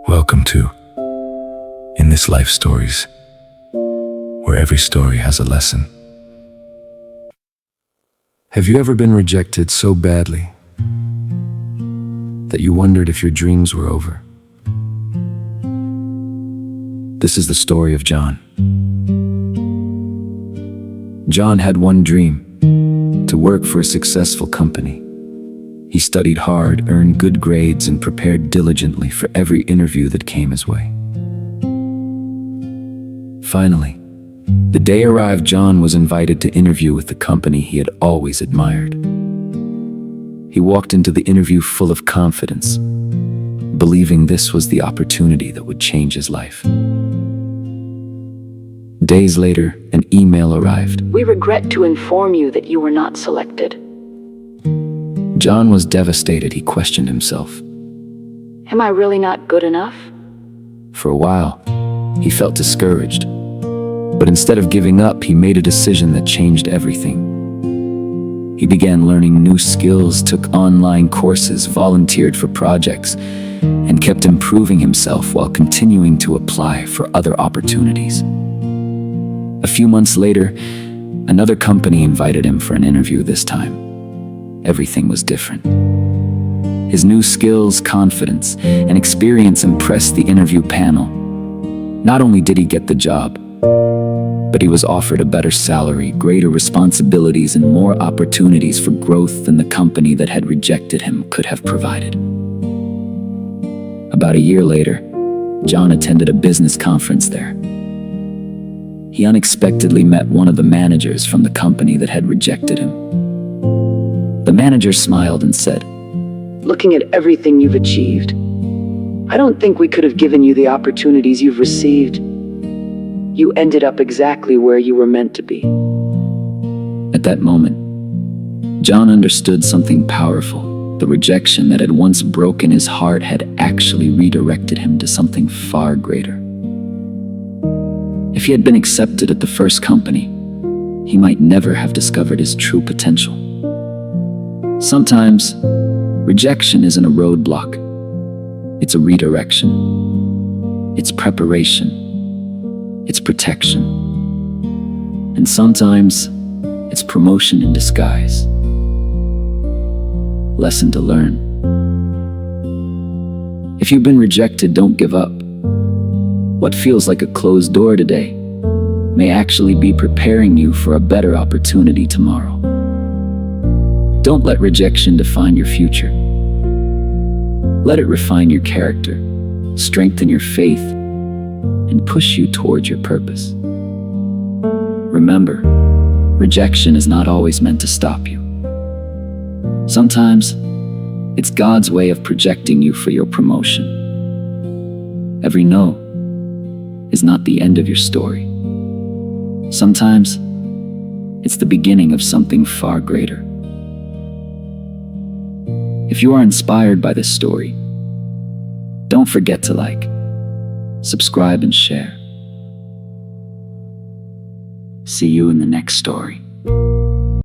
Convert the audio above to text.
Welcome to In This Life Stories, where every story has a lesson. Have you ever been rejected so badly that you wondered if your dreams were over? This is the story of John. John had one dream: to work for a successful company. He studied hard, earned good grades, and prepared diligently for every interview that came his way. Finally, the day arrived. John was invited to interview with the company he had always admired. He walked into the interview full of confidence, believing this was the opportunity that would change his life. Days later, an email arrived. We regret to inform you that you were not selected. John was devastated. He questioned himself. Am I really not good enough? For a while, he felt discouraged. But instead of giving up, he made a decision that changed everything. He began learning new skills, took online courses, volunteered for projects, and kept improving himself while continuing to apply for other opportunities. A few months later, another company invited him for an interview. This time, everything was different. His new skills, confidence, and experience impressed the interview panel. Not only did he get the job, but he was offered a better salary, greater responsibilities, and more opportunities for growth than the company that had rejected him could have provided. About a year later, John attended a business conference there. He unexpectedly met one of the managers from the company that had rejected him. The manager smiled and said, Looking at everything you've achieved, I don't think we could have given you the opportunities you've received. You ended up exactly where you were meant to be. At that moment, John understood something powerful. The rejection that had once broken his heart had actually redirected him to something far greater. If he had been accepted at the first company, he might never have discovered his true potential. Sometimes, rejection isn't a roadblock. It's a redirection. It's preparation. It's protection. And sometimes, it's promotion in disguise. Lesson to learn. If you've been rejected, don't give up. What feels like a closed door today may actually be preparing you for a better opportunity tomorrow. Don't let rejection define your future. Let it refine your character, strengthen your faith, and push you towards your purpose. Remember, rejection is not always meant to stop you. Sometimes, it's God's way of projecting you for your promotion. Every no is not the end of your story. Sometimes, it's the beginning of something far greater. If you are inspired by this story, don't forget to like, subscribe, and share. See you in the next story.